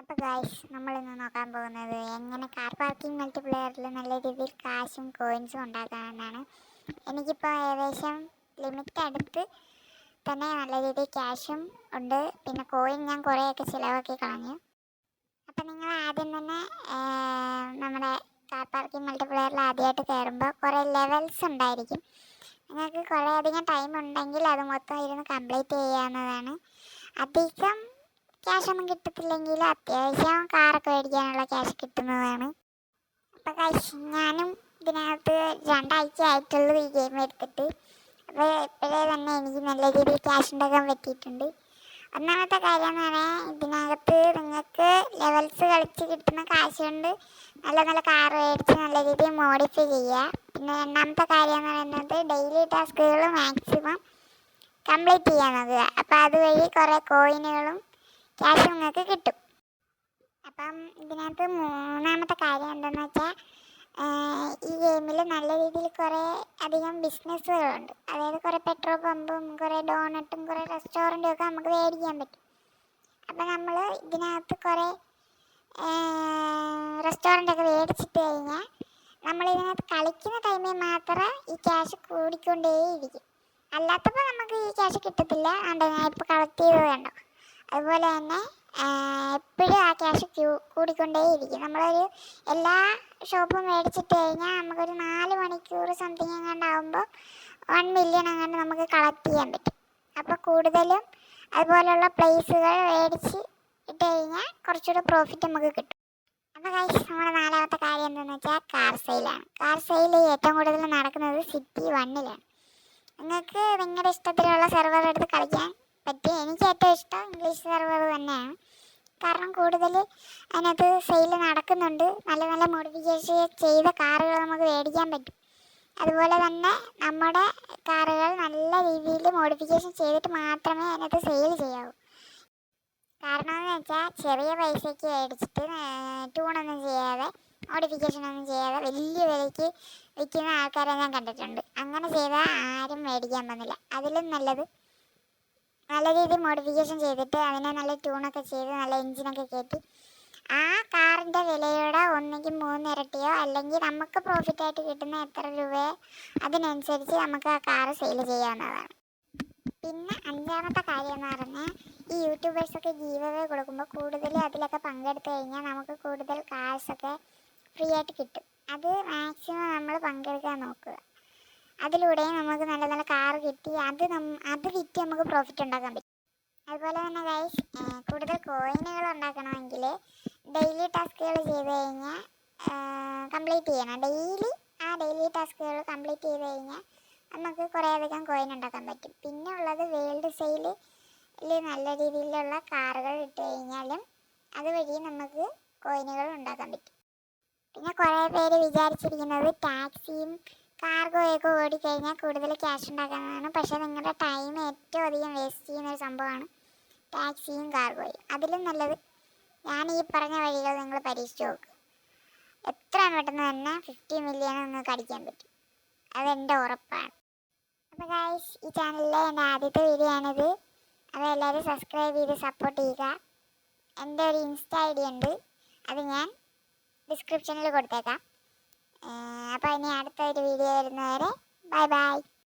അപ്പോൾ ഗായ്സ് നമ്മളിന്ന് നോക്കാൻ പോകുന്നത് എങ്ങനെ കാർ പാർക്കിംഗ് മൾട്ടിപ്ലെയറിൽ നല്ല രീതിയിൽ കാശും കോയിൻസും ഉണ്ടാക്കാമെന്നാണ്. എനിക്കിപ്പോൾ ഏകദേശം ലിമിറ്റ് അടുത്ത് തന്നെ നല്ല രീതിയിൽ ക്യാഷും ഉണ്ട്, പിന്നെ കോയിൻ ഞാൻ കുറേയൊക്കെ ചിലവാക്കി കളഞ്ഞു. അപ്പം നിങ്ങൾ ആദ്യം തന്നെ നമ്മുടെ കാർ പാർക്കിംഗ് മൾട്ടിപ്ലെയറിൽ ആദ്യമായിട്ട് കയറുമ്പോൾ കുറേ ലെവൽസ് ഉണ്ടായിരിക്കും. നിങ്ങൾക്ക് കുറേയധികം ടൈം ഉണ്ടെങ്കിൽ അത് മൊത്തം ഇരുന്ന് കംപ്ലീറ്റ് ചെയ്യാവുന്നതാണ്. അധികം ക്യാഷൊന്നും കിട്ടത്തില്ലെങ്കിൽ അത്യാവശ്യം കാറൊക്കെ മേടിക്കാനുള്ള ക്യാഷ് കിട്ടുന്നതാണ്. അപ്പോൾ ഞാനും ഇതിനകത്ത് 2 ആഴ്ച ആയിട്ടുള്ളൂ ഈ ഗെയിം എടുത്തിട്ട്. അപ്പോൾ ഇപ്പോഴേ തന്നെ എനിക്ക് നല്ല രീതിയിൽ ക്യാഷ് ഉണ്ടാക്കാൻ പറ്റിയിട്ടുണ്ട്. ഒന്നാമത്തെ കാര്യം എന്ന് പറഞ്ഞാൽ ഇതിനകത്ത് നിങ്ങൾക്ക് ലെവൽസ് കളിച്ച് കിട്ടുന്ന കാശ് കൊണ്ട് നല്ല നല്ല കാർ മേടിച്ച് നല്ല രീതിയിൽ മോഡിഫൈ ചെയ്യുക. പിന്നെ രണ്ടാമത്തെ കാര്യം എന്ന് പറയുന്നത് ഡെയിലി ടാസ്കുകൾ മാക്സിമം കംപ്ലീറ്റ് ചെയ്യാൻ നോക്കുക. അപ്പോൾ അതുവഴി കുറേ കോയിനുകളും ക്യാഷ് നിങ്ങൾക്ക് കിട്ടും. അപ്പം ഇതിനകത്ത് മൂന്നാമത്തെ കാര്യം എന്താണെന്ന് വെച്ചാൽ ഈ ഗെയിമിൽ നല്ല രീതിയിൽ കുറേ അധികം ബിസിനസ്സുകളുണ്ട്. അതായത് കുറേ പെട്രോൾ പമ്പും കുറേ ഡോണട്ടും കുറേ റെസ്റ്റോറൻറ്റും ഒക്കെ നമുക്ക് മേടിക്കാൻ പറ്റും. അപ്പം നമ്മൾ ഇതിനകത്ത് കുറേ റെസ്റ്റോറൻറ്റൊക്കെ മേടിച്ചിട്ട് കഴിഞ്ഞാൽ നമ്മളിതിനകത്ത് കളിക്കുന്ന ടൈമിൽ മാത്രമേ ഈ ക്യാഷ് കൂടിക്കൊണ്ടേയിരിക്കും. അല്ലാത്തപ്പോൾ നമുക്ക് ഈ ക്യാഷ് കിട്ടത്തില്ല. ഞാൻ ഇപ്പോൾ കളക്ട് ചെയ്തത് കണ്ടോ. അതുപോലെ തന്നെ എപ്പോഴും ആ ക്യാഷ് കൂടിക്കൊണ്ടേയിരിക്കും. നമ്മളൊരു എല്ലാ ഷോപ്പും മേടിച്ചിട്ട് കഴിഞ്ഞാൽ നമുക്കൊരു 4 മണിക്കൂർ സംതിങ് എങ്ങാണ്ടാകുമ്പോൾ 1 മില്യൺ അങ്ങനെ നമുക്ക് കളക്ട് ചെയ്യാൻ പറ്റും. അപ്പോൾ കൂടുതലും അതുപോലെയുള്ള പ്ലേസുകൾ മേടിച്ച് ഇട്ട് കഴിഞ്ഞാൽ കുറച്ചുകൂടെ പ്രോഫിറ്റ് നമുക്ക് കിട്ടും. അപ്പോൾ ഗൈസ് നമ്മുടെ നാലാമത്തെ കാര്യം എന്താണെന്ന് വെച്ചാൽ കാർ സെയിലാണ്. കാർ സെയിൽ ഏറ്റവും കൂടുതൽ നടക്കുന്നത് സിറ്റി 1-ലാണ്. നിങ്ങൾക്ക് നിങ്ങളുടെ ഇഷ്ടത്തിലുള്ള സെർവർ എടുത്ത് കളിക്കാൻ പറ്റും. എനിക്ക് ഏറ്റവും ഇഷ്ടം ഇംഗ്ലീഷ് സെർവർ തന്നെയാണ്. കാരണം കൂടുതൽ അതിനകത്ത് സെയിൽ നടക്കുന്നുണ്ട്. നല്ല നല്ല മോഡിഫിക്കേഷൻ ചെയ്ത കാറുകൾ നമുക്ക് മേടിക്കാൻ പറ്റും. അതുപോലെ തന്നെ നമ്മുടെ കാറുകൾ നല്ല രീതിയിൽ മോഡിഫിക്കേഷൻ ചെയ്തിട്ട് മാത്രമേ അതിനകത്ത് സെയിൽ ചെയ്യാവൂ. കാരണം എന്ന് വെച്ചാൽ ചെറിയ പൈസയ്ക്ക് മേടിച്ചിട്ട് ട്യൂണൊന്നും ചെയ്യാതെ മോഡിഫിക്കേഷനൊന്നും ചെയ്യാതെ വലിയ വിലയ്ക്ക് വിൽക്കുന്ന ആൾക്കാരെ ഞാൻ കണ്ടിട്ടുണ്ട്. അങ്ങനെ ചെയ്താൽ ആരും മേടിക്കാൻ വന്നില്ല. അതിലും നല്ലത് നല്ല രീതിയിൽ മോഡിഫിക്കേഷൻ ചെയ്തിട്ട് അതിനെ നല്ല ട്യൂണൊക്കെ ചെയ്ത് നല്ല എൻജിനൊക്കെ കയറ്റി ആ കാറിൻ്റെ വിലയുടെ ഒന്നെങ്കിൽ 3 ഇരട്ടിയോ അല്ലെങ്കിൽ നമുക്ക് പ്രോഫിറ്റായിട്ട് കിട്ടുന്ന എത്ര രൂപയോ അതിനനുസരിച്ച് നമുക്ക് ആ കാറ് സെയിൽ ചെയ്യാവുന്നതാണ്. പിന്നെ അഞ്ചാമത്തെ കാര്യം എന്ന് പറഞ്ഞാൽ ഈ യൂട്യൂബേഴ്സൊക്കെ ഗീവ് അവേ കൊടുക്കുമ്പോൾ കൂടുതൽ അതിലൊക്കെ പങ്കെടുത്തു കഴിഞ്ഞാൽ നമുക്ക് കൂടുതൽ കാശൊക്കെ ഫ്രീ ആയിട്ട് കിട്ടും. അത് മാക്സിമം നമ്മൾ പങ്കെടുക്കാൻ നോക്കുക. അതിലൂടെ നമുക്ക് നല്ല നല്ല കാറ് കിട്ടി അത് വിറ്റ് നമുക്ക് പ്രോഫിറ്റ് ഉണ്ടാക്കാൻ പറ്റും. അതുപോലെ തന്നെ ഗൈസ് കൂടുതൽ കോയിനുകൾ ഉണ്ടാക്കണമെങ്കിൽ ഡെയിലി ടാസ്കുകൾ ചെയ്ത് കഴിഞ്ഞാൽ കംപ്ലീറ്റ് ചെയ്യണം. ഡെയിലി ടാസ്കുകൾ കംപ്ലീറ്റ് ചെയ്ത് കഴിഞ്ഞാൽ നമുക്ക് കുറേ അധികം കോയിൻ ഉണ്ടാക്കാൻ പറ്റും. പിന്നെ ഉള്ളത് വേൾഡ് സെയിലിൽ നല്ല രീതിയിലുള്ള കാറുകൾ ഇട്ട് കഴിഞ്ഞാലും അതുവഴി നമുക്ക് കോയിനുകൾ ഉണ്ടാക്കാൻ പറ്റും. പിന്നെ കുറേ പേര് വിചാരിച്ചിരിക്കുന്നത് ടാക്സിയും കാർഗോയൊക്കെ ഓടിക്കഴിഞ്ഞാൽ കൂടുതൽ ക്യാഷ് ഉണ്ടാക്കാനാണ്. പക്ഷേ നിങ്ങളുടെ ടൈം ഏറ്റവും അധികം വേസ്റ്റ് ചെയ്യുന്നൊരു സംഭവമാണ് ടാക്സിയും കാർഗോയും. അതിലും നല്ലത് ഞാൻ ഈ പറഞ്ഞ വഴികൾ നിങ്ങൾ പരീക്ഷിച്ച് നോക്കുക. എത്രയാണ് പെട്ടെന്ന് തന്നെ 50 മില്യൺ നിങ്ങൾക്ക് അടിക്കാൻ പറ്റും. അതെൻ്റെ ഉറപ്പാണ്. അപ്പോൾ ഗൈസ് ഈ ചാനലിലെ എൻ്റെ ആദ്യത്തെ വീഡിയോ ആണിത്. അപ്പോൾ എല്ലാവരും സബ്സ്ക്രൈബ് ചെയ്ത് സപ്പോർട്ട് ചെയ്യുക. എൻ്റെ ഒരു ഇൻസ്റ്റാ ID ഉണ്ട്, അത് ഞാൻ ഡിസ്ക്രിപ്ഷനിൽ കൊടുത്തേക്കാം. അപ്പോൾ ഇനി അടുത്ത ഒരു വീഡിയോ വരുന്നവരെ ബൈ ബൈ.